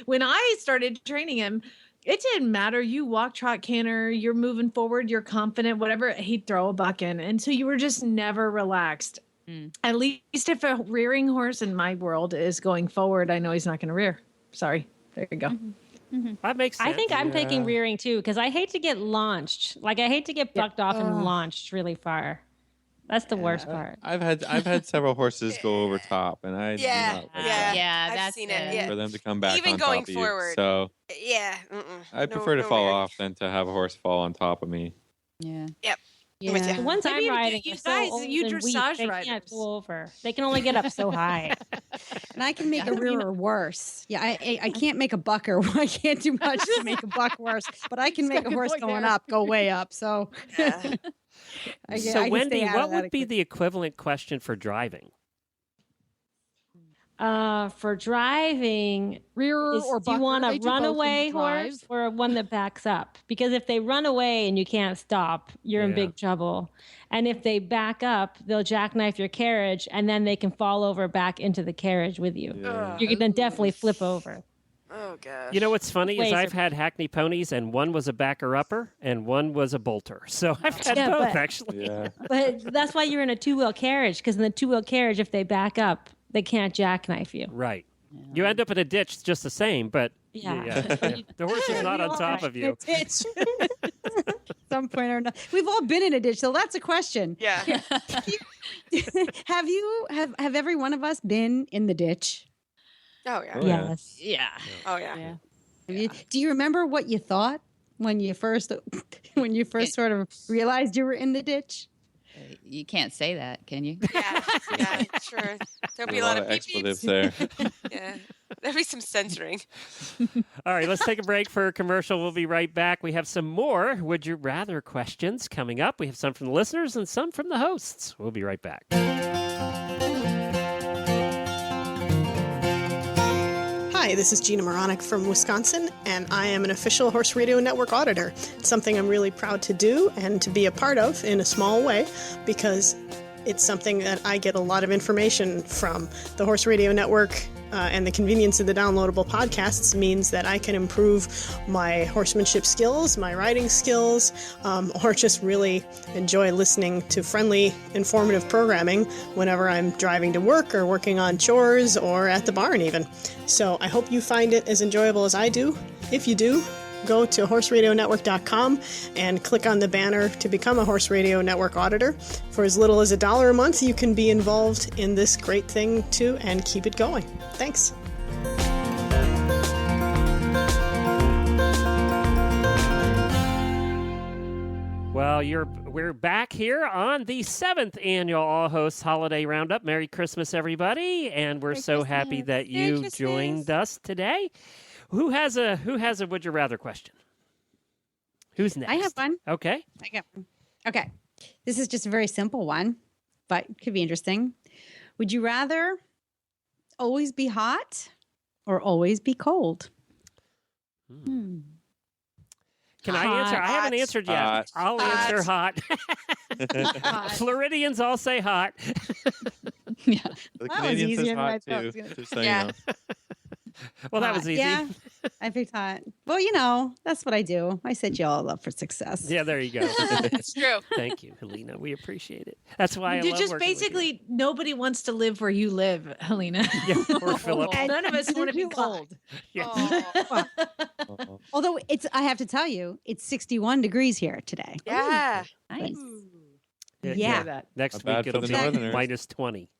when I started training him. it didn't matter. You walk, trot, canter, you're moving forward, you're confident, whatever. He'd throw a buck in. And so you were just never relaxed. At least if a rearing horse in my world is going forward, I know he's not going to rear. Sorry. There you go. That makes sense. I think I'm taking rearing too, because I hate to get launched. Like I hate to get bucked off and launched really far. That's the worst part. I've had several horses go over top, and I do not like that. I've seen it. Yeah. For them to come back Even on going top forward. of you. So Yeah. I prefer to fall off than to have a horse fall on top of me. Yeah. Yep. Yeah. The ones Maybe I'm riding, you are so guys, old you and weak, dressage they riders. can't go over. They can only get up so high. And I can make a rearer worse. Yeah, I can't make a bucker. I can't do much to make a buck worse, but I can make a horse going up go way up. So, So Wendy, what would be the equivalent question for driving? For driving, Rearer or do you bucker, want they a do both in the runaway horse or one that backs up? Because if they run away and you can't stop, you're in big trouble. And if they back up, they'll jackknife your carriage, and then they can fall over back into the carriage with you. Yeah. You're going to definitely flip over. Oh, gosh. You know what's funny is Ways I've are- had Hackney ponies, and one was a backer-upper, and one was a bolter. So I've had Yeah, both, but- actually. Yeah. But that's why you're in a two-wheel carriage, because in the two-wheel carriage, if they back up, they can't jackknife you. Right. You end up in a ditch just the same, but Yeah. the horse is not on top of you. Ditch. Some point or another. We've all been in a ditch, so that's a question. Yeah. Have every one of us been in the ditch? Oh, yeah. Oh, yeah. Yes. Yeah. Oh, yeah. Do you remember what you thought when you first sort of realized you were in the ditch? You can't say that, can you? Yeah, sure. There'll be a lot of beep expletives beeps. there. Yeah. There'll be some censoring. All right, let's take a break for a commercial. We'll be right back. We have some more Would You Rather questions coming up. We have some from the listeners and some from the hosts. We'll be right back. Hi, this is Gina Moronic from Wisconsin, and I am an official Horse Radio Network auditor. It's something I'm really proud to do and to be a part of in a small way because it's something that I get a lot of information from. The Horse Radio Network and the convenience of the downloadable podcasts means that I can improve my horsemanship skills, my riding skills, or just really enjoy listening to friendly, informative programming whenever I'm driving to work or working on chores or at the barn even. So I hope you find it as enjoyable as I do. If you do, go to horseradionetwork.com and click on the banner to become a Horse Radio Network auditor. For as little as $1 a month, you can be involved in this great thing too and keep it going. Thanks. Well, we're back here on the 7th annual All Hosts Holiday Roundup. Merry Christmas, everybody, and we're so happy that you joined us today. Who has a Would You Rather question? Who's next? I have one. Okay. I got one. Okay. This is just a very simple one, but it could be interesting. Would you rather always be hot or always be cold? Can I answer? I haven't answered yet. Hot. I'll answer hot. Floridians all say hot. Yeah. The was Canadian easier says than I hot thought it too. was gonna Just so Yeah. you know. Well, that was easy. Yeah, I picked hot. Well, you know, that's what I do. I set you all up for success. Yeah, there you go. It's true. Thank you, Helena. We appreciate it. That's why I You love just working with you. basically nobody wants to live where you live, Helena. Yeah, or Philip. None of us want to be you cold. Yeah. Oh, Although I have to tell you, it's 61 degrees here today. yeah. Nice. Yeah. Next Not bad week for it'll the be Northerners. minus 20.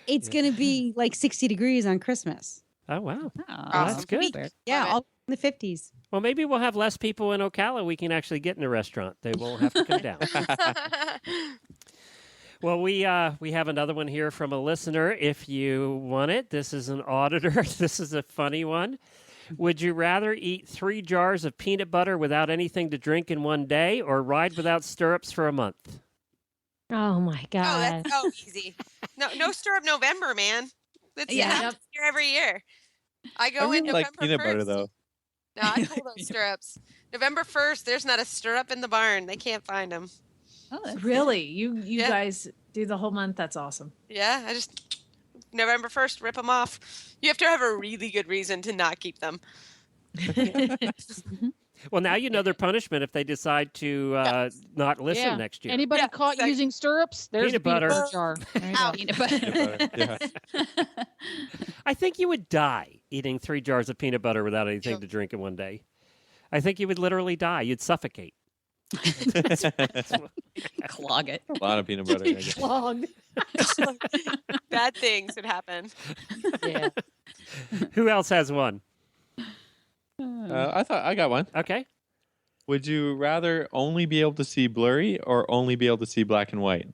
It's going to be like 60 degrees on Christmas. Oh, wow. Oh, that's good. Yeah, Love it. all in the 50s. Well, maybe we'll have less people in Ocala. We can actually get in a restaurant. They won't have to come down. Well, we have another one here from a listener. If you want it, this is an auditor. This is a funny one. Would you rather eat 3 jars of peanut butter without anything to drink in one day, or ride without stirrups for a month? Oh my Oh, God. that's so easy. No stirrup November, man. That's Yeah. here every year. I I go in really like November peanut 1st. butter though. No, I pull those stirrups. November 1st, there's not a stirrup in the barn. They can't find them. Oh, that's Really? You Yeah. guys do the whole month? That's awesome. Yeah, I just November 1st, rip them off. You have to have a really good reason to not keep them. Well, now you know their punishment if they decide to not listen Yeah. next year. Anybody Yeah, caught exactly. using stirrups? There's Peanut the peanut butter. butter jar. There you go. Peanut butter. Peanut butter, yeah. I think you would die eating 3 jars of peanut butter without anything to drink in one day. I think you would literally die. You'd suffocate. Clog it. A lot of peanut butter. I guess. Clogged. Bad things would happen. Yeah. Who else has one? I got one. Okay. Would you rather only be able to see blurry or only be able to see black and white?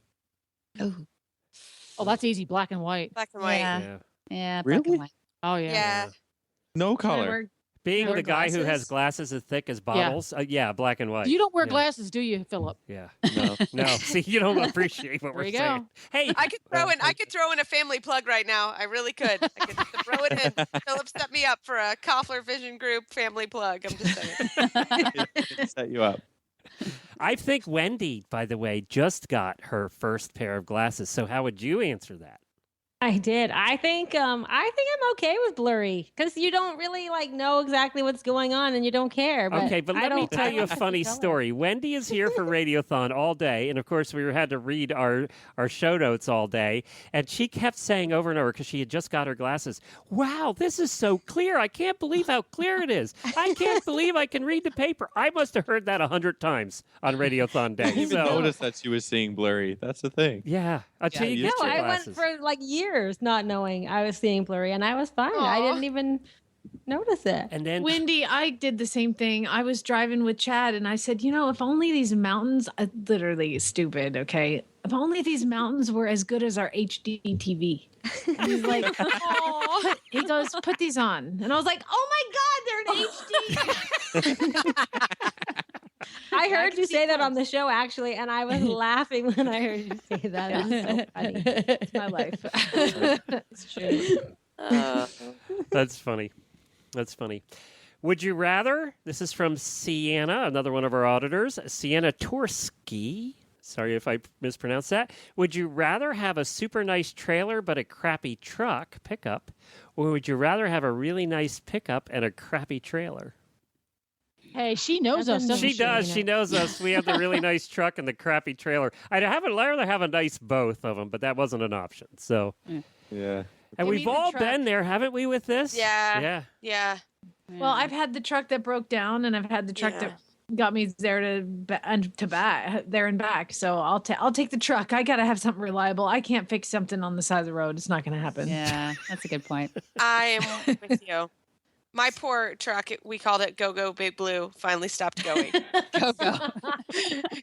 Oh, Oh, that's easy. Black and white. Black and white. yeah. Yeah, black Really? and white. Oh yeah. Yeah. No color. Being Wear the guy who has glasses? glasses as thick as bottles, yeah, black and white. You don't wear Yeah. glasses, do you, Philip? Yeah. No. No, see, you don't appreciate what There we're you saying. go. Hey, I could throw in a family plug right now. I really could. I could throw it in. Philip set me up for a Koffler Vision Group family plug. I'm just saying. Set you up. I think Wendy, by the way, just got her first pair of glasses. So how would you answer that? I did. I think I'm okay with blurry because you don't really know exactly what's going on and you don't care. But Okay, but I let me don't- tell I you a don't funny color. story. Wendy is here for Radiothon all day, and of course we had to read our show notes all day, and she kept saying over and over because she had just got her glasses, "Wow, this is so clear! I can't believe how clear it is! I can't believe I can read the paper." I must have heard that 100 times on Radiothon I didn't day. even So notice that she was seeing blurry. That's the thing. yeah, until Yeah, you you get No, your I glasses. went for years not knowing I was seeing blurry, and I was fine. I Aw. didn't even notice it. and then Wendy, I did the same thing. I was driving with Chad and I said, if only these mountains, literally stupid, okay? If only these mountains were as good as our HD TV. And he's like, oh, he goes, put these on. And I was like, oh my God, they're in HD. I heard can you see say that close. on the show, actually, and I was laughing when I heard you say that. It was so funny. It's my life. It's true. That's funny. That's funny. Would you rather? This is from Sienna, another one of our auditors, Sienna Torski. Sorry if I mispronounced that. Would you rather have a super nice trailer but a crappy truck pickup, or would you rather have a really nice pickup and a crappy trailer? Hey, she knows us, doesn't She does. She knows us. We have the really nice truck and the crappy trailer. I'd rather have a nice both of them, but that wasn't an option. So, Yeah. and Give me we've the all truck. been there, haven't we? With this? Yeah. Yeah. Yeah. Well, I've had the truck that broke down, and I've had the truck that got me there to back, there and back. So I'll take the truck. I gotta have something reliable. I can't fix something on the side of the road. It's not gonna happen. Yeah, that's a good point. I am with you. My poor truck, we called it Go Go Big Blue, finally stopped going. Go, go.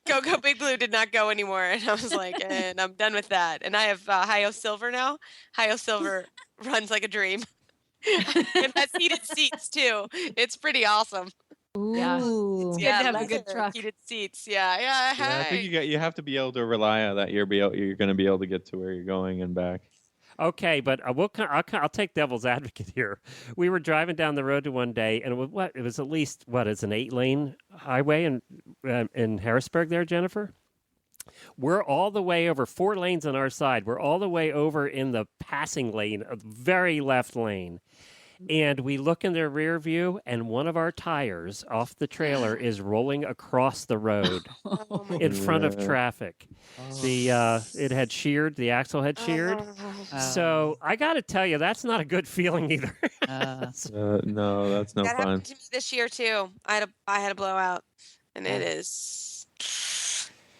Go Go Big Blue did not go anymore. And I was like, and I'm done with that. And I have Hi-O Silver now. Hi-O Silver runs like a dream. It has heated seats too. It's pretty awesome. Yeah. Ooh. good Yeah, to have a good leather, truck. heated seats. Yeah, yeah. Yeah, I Hey. think you have to be able to rely on that you're going to be able to get to where you're going and back. Okay, but I'll take devil's advocate here. We were driving down the road to one day, and it was at least it's an 8-lane highway in Harrisburg there, Jennifer. We're all the way over 4 lanes on our side. We're all the way over in the passing lane, a very left lane. And we look in the rear view, and one of our tires off the trailer is rolling across the road in front of traffic. It had sheared, the axle had sheared. So I got to tell you, that's not a good feeling either. No, that's no That fun. happened to me this year too. I had a blowout, and it is.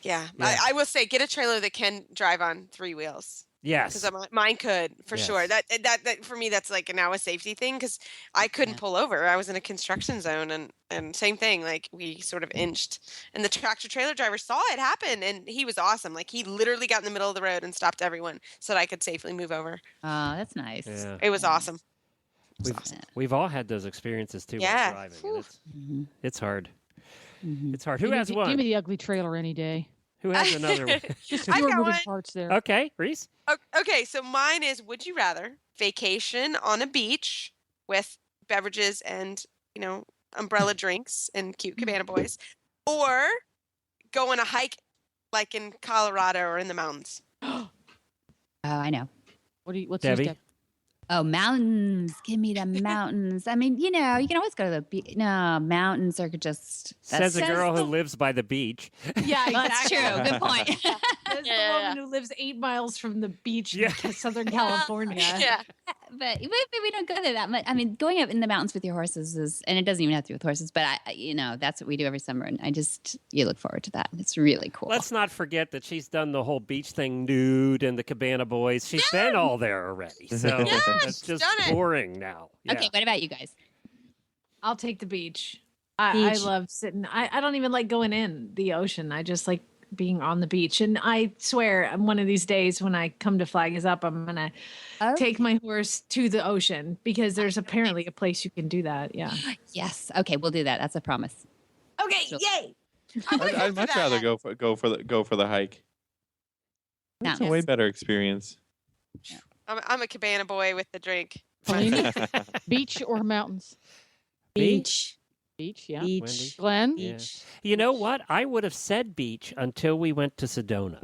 Yeah, Yeah. I will say, get a trailer that can drive on 3 wheels. Yes. Because mine could for sure. Yes. That for me, that's like now a safety thing because I couldn't pull over. I was in a construction zone, and same thing. Like we sort of inched, and the tractor trailer driver saw it happen, and he was awesome. Like he literally got in the middle of the road and stopped everyone so that I could safely move over. Oh, that's nice. Yeah. It was awesome. We've all had those experiences too Yeah. while driving. And it's hard. Mm-hmm. It's hard. Who Give me has the- one? Give me the ugly trailer any day. Who has another one? Just I fewer got moving one. parts there. Okay, Reese. Okay, so mine is: would you rather vacation on a beach with beverages and umbrella drinks and cute cabana boys, or go on a hike like in Colorado or in the mountains? Oh, I know. What's Debbie? yours, Deb? Oh, mountains. Give me the mountains. I mean, you can always go to the beach. No, mountains are just. Says the girl who lives by the beach. Yeah, Well, that's exactly. true. Good point. There's the woman who lives 8 miles from the beach in Southern California. Yeah. But we don't go there that much. I mean, going up in the mountains with your horses is, and it doesn't even have to do with horses, but that's what we do every summer. And you look forward to that. It's really cool. Let's not forget that she's done the whole beach thing nude and the Cabana Boys. She's been all there already. So it's just boring now. Yeah. Okay, what about you guys? I'll take the beach. I love sitting. I don't even like going in the ocean. I just like being on the beach. And I swear, one of these days when I come to Flag Is Up, I'm going to take my horse to the ocean because there's apparently a place you can do that. Yeah. Yes. Okay, we'll do that. That's a promise. Okay. Yay. I'd much rather go for the hike. It's a way better experience. I'm a Cabana boy with the drink. Beach or mountains? Beach. Beach, yeah. Beach. Glenn? Yeah. You know what? I would have said beach until we went to Sedona.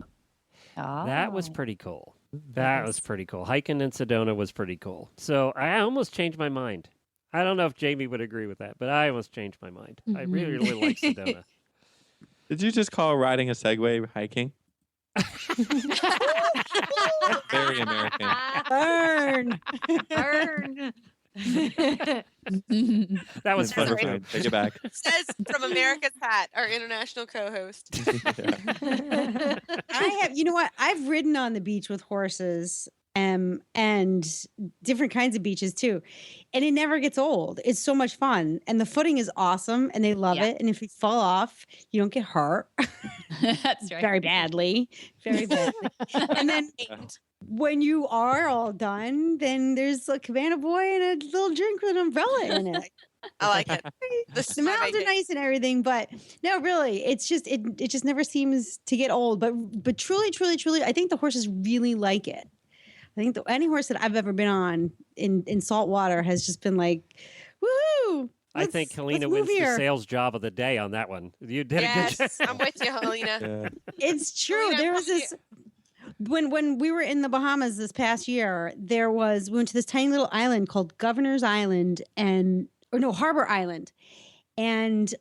Oh. That was pretty cool. That was pretty cool. Hiking in Sedona was pretty cool. So I almost changed my mind. I don't know if Jamie would agree with that, but I almost changed my mind. I really, really like Sedona. Did you just call riding a Segway hiking? Very American. Burn. Burn. That was fun. Take it back. Says from America's Hat, our international co-host. I have, you know what? I've ridden on the beach with horses and different kinds of beaches too. And it never gets old. It's so much fun. And the footing is awesome and they love it. And if you fall off, you don't get hurt. That's right. Very badly. Very badly. And then when you are all done, then there's a Cabana Boy and a little drink with an umbrella in it. I like it. The mountains are nice and everything, but no, really, it's just it just never seems to get old. But truly, I think the horses really like it. I think any horse that I've ever been on in salt water has just been like, woohoo! I think Helena wins the sales job of the day on that one. You did a good job. I'm with you, Helena. Yeah. It's true. Helena, There was this when we were in the Bahamas this past year. We went to this tiny little island called Governor's Island Harbor Island, and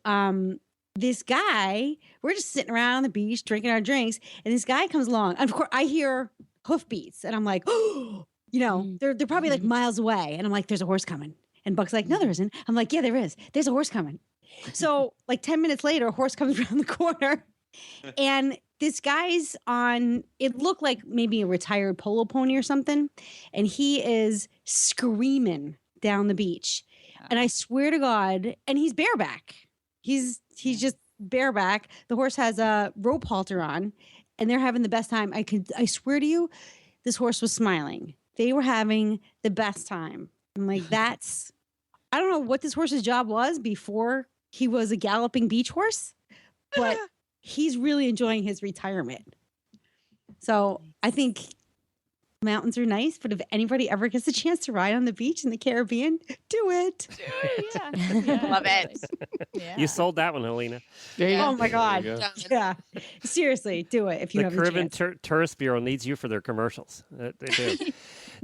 this guy, we're just sitting around on the beach drinking our drinks, and this guy comes along. And of course, I hear hoofbeats, and I'm like, oh, they're probably like miles away, and I'm like, there's a horse coming. And Buck's like, no, there isn't. I'm like, yeah, there is. There's a horse coming. So like 10 minutes later, a horse comes around the corner, and this guy's on, it looked like maybe a retired polo pony or something, and he is screaming down the beach. And I swear to God, and he's bareback. He's just bareback. The horse has a rope halter on, and they're having the best time. I swear to you, this horse was smiling. They were having the best time. I'm like, I don't know what this horse's job was before he was a galloping beach horse, but he's really enjoying his retirement. So I think mountains are nice, but if anybody ever gets a chance to ride on the beach in the Caribbean, do it. Love it. Yeah. You sold that one, Helena. Oh my God. There you go. Yeah. Seriously, do it if you The have Caribbean a chance. Tourist Bureau needs you for their commercials. They do.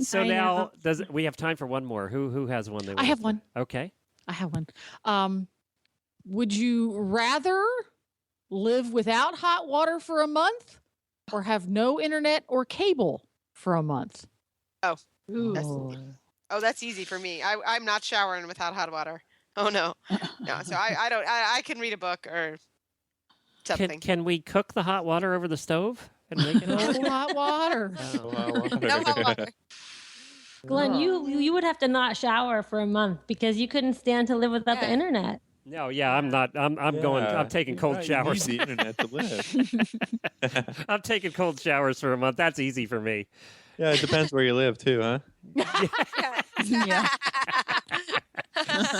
So I now, we have time for one more? Who has one? I have one. Okay. I have one. Would you rather live without hot water for a month or have no internet or cable for a month? That's easy for me. I'm not showering without hot water. Oh no. So I don't. I can read a book or something. Can we cook the hot water over the stove and make it No hot water. No hot water. Glenn, you would have to not shower for a month because you couldn't stand to live without the internet. No, yeah, I'm not. I'm taking cold showers. You need the internet to live. I'm taking cold showers for a month. That's easy for me. Yeah, it depends where you live too, huh? Yeah.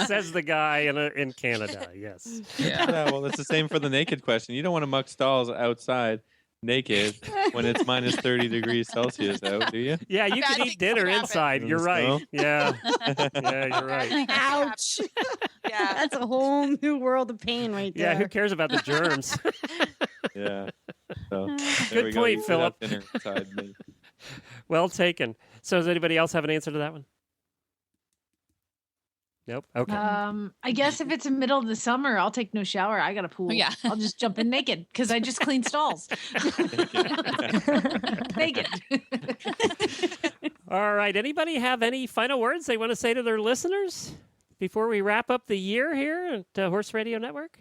Says the guy in Canada. Yes. Yeah, well, it's the same for the naked question. You don't want to muck stalls outside naked when it's minus 30 degrees Celsius out, do you? Yeah, you can eat dinner inside. You're right. Yeah. Yeah, you're right. Ouch. Yeah. That's a whole new world of pain right there. Yeah, who cares about the germs? Yeah. So, there Good we go. point, You could Philip. have dinner inside me. Well taken. So does anybody else have an answer to that one? Nope. Okay. I guess if it's the middle of the summer, I'll take no shower. I got a pool. Yeah. I'll just jump in naked because I just cleaned stalls. Naked. All right. Anybody have any final words they want to say to their listeners before we wrap up the year here at Horse Radio Network?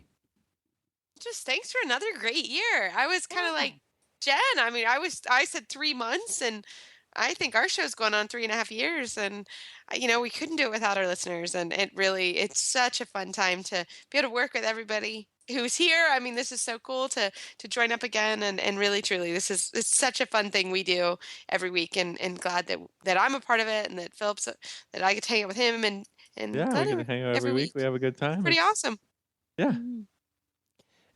Just thanks for another great year. I was kind of like Jen. I mean, I said 3 months, and I think our show's going on 3.5 years, and we couldn't do it without our listeners. And it's such a fun time to be able to work with everybody who's here. I mean, this is so cool to join up again, and really, truly, it's such a fun thing we do every week, and glad that I'm a part of it, and that Philip's that I get to hang out with him, and Yeah, glad we get to hang out every week. We have a good time. Pretty awesome. Yeah.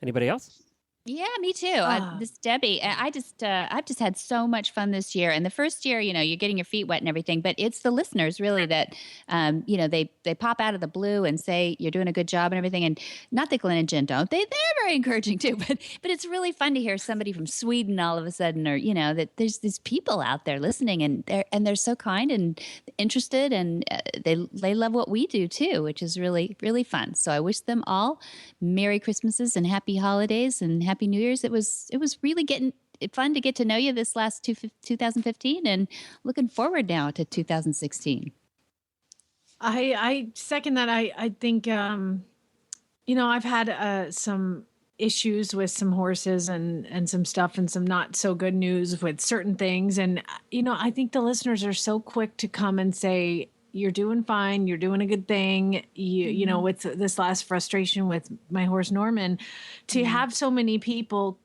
Anybody else? Yeah, me too. This is Debbie. I've just had so much fun this year. And the first year, you're getting your feet wet and everything, but it's the listeners really that, they pop out of the blue and say you're doing a good job and everything. And not that Glenn and Jen don't. They're very encouraging too. But it's really fun to hear somebody from Sweden all of a sudden, or that there's these people out there listening, and they're so kind and interested, and they love what we do too, which is really, really fun. So I wish them all Merry Christmases and Happy Holidays and Happy New Year's. It was really fun to get to know you this last 2015, and looking forward now to 2016. I second that. I think I've had some issues with some horses and some stuff, and some not so good news with certain things, and I think the listeners are so quick to come and say, you're doing fine. You're doing a good thing. With this last frustration with my horse Norman, to have so many people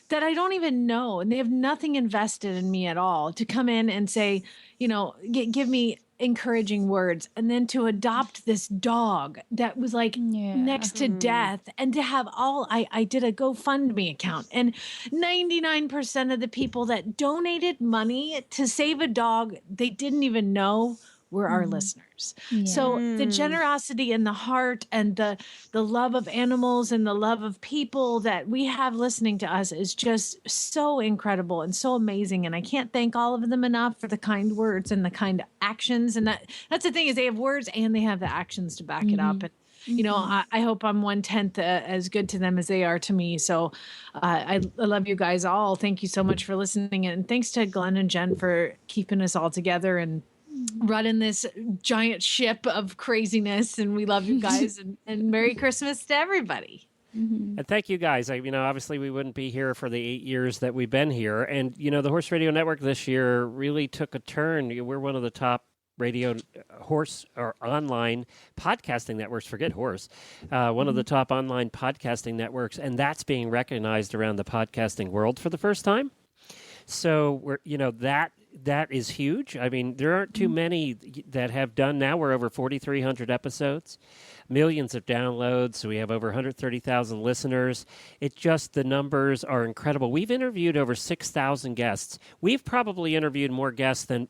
that I don't even know, and they have nothing invested in me at all, to come in and say, give me encouraging words, and then to adopt this dog that was like next to death, and to have I did a GoFundMe account, and 99% of the people that donated money to save a dog they didn't even know were our listeners. Yeah. So the generosity and the heart and the love of animals and the love of people that we have listening to us is just so incredible and so amazing. And I can't thank all of them enough for the kind words and the kind actions. And that's the thing, is they have words and they have the actions to back it up. And I hope I'm 1/10 as good to them as they are to me. So I love you guys all. Thank you so much for listening. And thanks to Glenn and Jen for keeping us all together and running this giant ship of craziness. And we love you guys, and Merry Christmas to everybody. And thank you guys. Obviously we wouldn't be here for the 8 years that we've been here. And, the Horse Radio Network this year really took a turn. We're one of the top radio horse or online podcasting networks. Forget horse. One of the top online podcasting networks. And that's being recognized around the podcasting world for the first time. So we're, that is huge. I mean, there aren't too many that have done. Now we're over 4,300 episodes, millions of downloads. So we have over 130,000 listeners. The numbers are incredible. We've interviewed over 6,000 guests. We've probably interviewed more guests than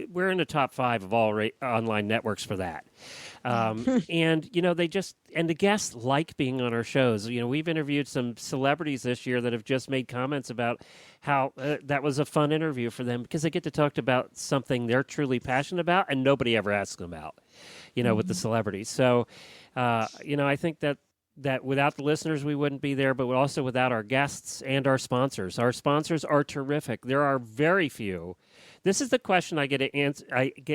we're in the top 5 of all online networks for that. And the guests like being on our shows. We've interviewed some celebrities this year that have just made comments about how that was a fun interview for them, because they get to talk about something they're truly passionate about and nobody ever asks them about, with the celebrities. So, I think that without the listeners, we wouldn't be there, but also without our guests and our sponsors. Our sponsors are terrific. There are very few. This is the question I get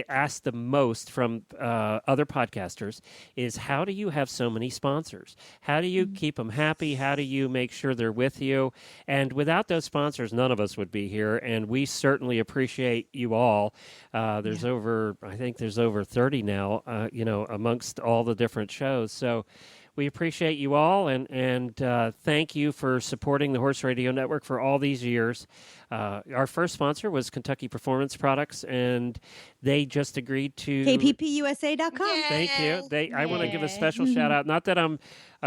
asked the most from other podcasters is, how do you have so many sponsors? How do you keep them happy? How do you make sure they're with you? And without those sponsors, none of us would be here. And we certainly appreciate you all. There's over 30 now, amongst all the different shows. So we appreciate you all, and thank you for supporting the Horse Radio Network for all these years. Our first sponsor was Kentucky Performance Products, and they just agreed to kppusa.com. Thank you. I want to give a special shout out. Not that I'm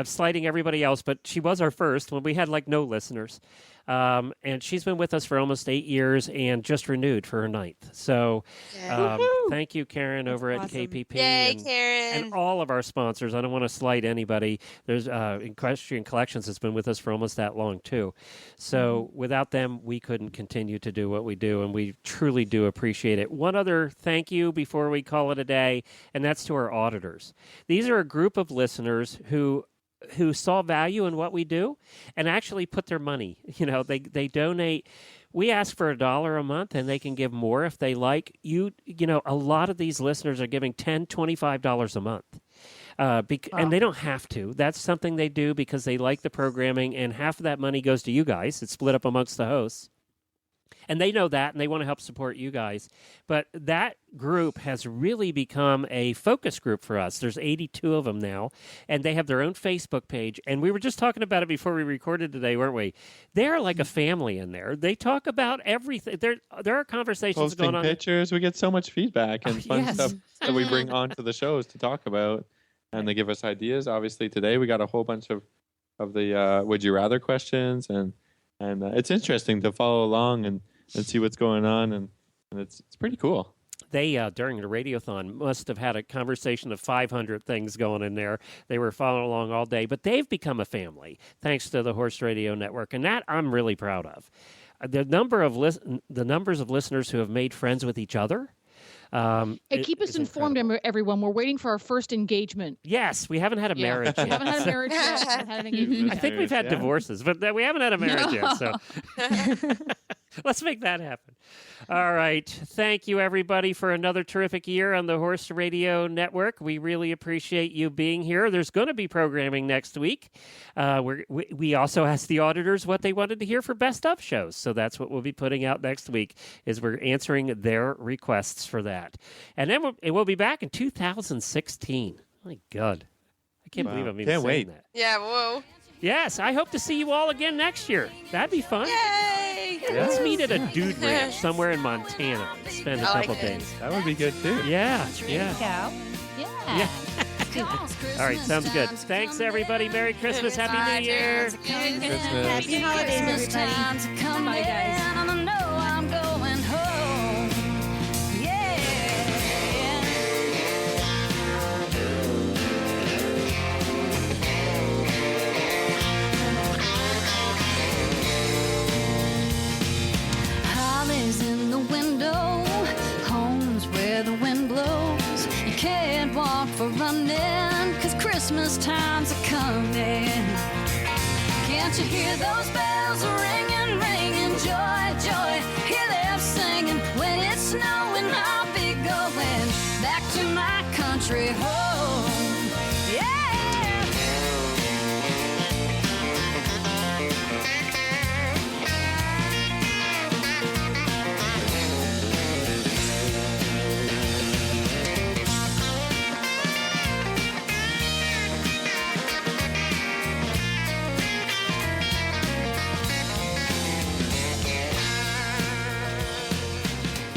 slighting everybody else, but she was our first when we had no listeners. And she's been with us for almost 8 years and just renewed for her 9th. So thank you, Karen, over at KPP. Yay, Karen. And all of our sponsors. I don't want to slight anybody. There's Equestrian Collections has been with us for almost that long, too. So without them, we couldn't continue to do what we do, and we truly do appreciate it. One other thank you before we call it a day, and that's to our auditors. These are a group of listeners who saw value in what we do and actually put their money. They donate. We ask for $1 a month, and they can give more if they like. A lot of these listeners are giving $10, $25 a month. And they don't have to. That's something they do because they like the programming, and half of that money goes to you guys. It's split up amongst the hosts. And they know that, and they want to help support you guys. But that group has really become a focus group for us. There's 82 of them now, and they have their own Facebook page. And we were just talking about it before we recorded today, weren't we? They're like a family in there. They talk about everything. There are conversations posting going on. Pictures. We get so much feedback and fun stuff that we bring onto the shows to talk about, and they give us ideas. Obviously, today we got a whole bunch of the Would You Rather questions, and it's interesting to follow along and see what's going on, and it's pretty cool. They, during the Radiothon, must have had a conversation of 500 things going in there. They were following along all day, but they've become a family thanks to the Horse Radio Network, and that I'm really proud of. The numbers of listeners who have made friends with each other. Hey, keep us informed, everyone. We're waiting for our first engagement. Yes, we haven't had a marriage yet. We haven't had a marriage yet. We haven't had an engagement I think we've had divorces, but we haven't had a marriage yet. So let's make that happen. All right. Thank you, everybody, for another terrific year on the Horse Radio Network. We really appreciate you being here. There's going to be programming next week. We also asked the auditors what they wanted to hear for best of shows. So that's what we'll be putting out next week, is we're answering their requests for that. And then we'll be back in 2016. My God. I can't believe I'm even saying that. Yeah, whoa. Yes, I hope to see you all again next year. That'd be fun. Yay! Let's meet at a dude ranch somewhere in Montana and spend a couple days. That would be good, too. Yeah. Yeah. All right, sounds good. Thanks, everybody. Merry Christmas. Happy New Year. Happy holidays, everybody. Bye, guys. I know I'm going home. Yeah. Holly's in the window, home's where the wind blows. You can't walk for running, 'cause Christmas time's a coming. Can't you hear those bells ringing, ringing? Joy, joy, hear them singing. When it's snowing, I'll be going back to my country home. Yeah.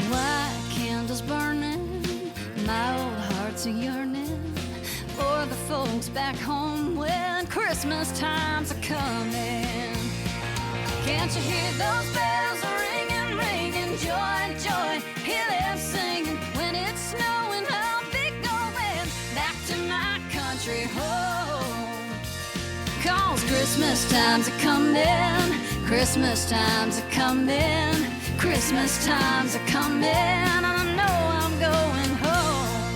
White candles burning, my old heart's a yearning for the folks back home when Christmas time's a coming. Can't you hear those bells ringing, ringing? Joy, joy, hear them singing. When it's snowing, I'll be going back to my country home. 'Cause Christmas time's a coming, Christmas time's a coming, Christmas time's a coming, and I know I'm going home.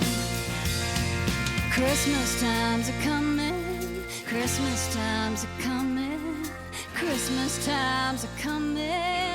Christmas time's a coming, Christmas time's a coming, Christmas time's a coming.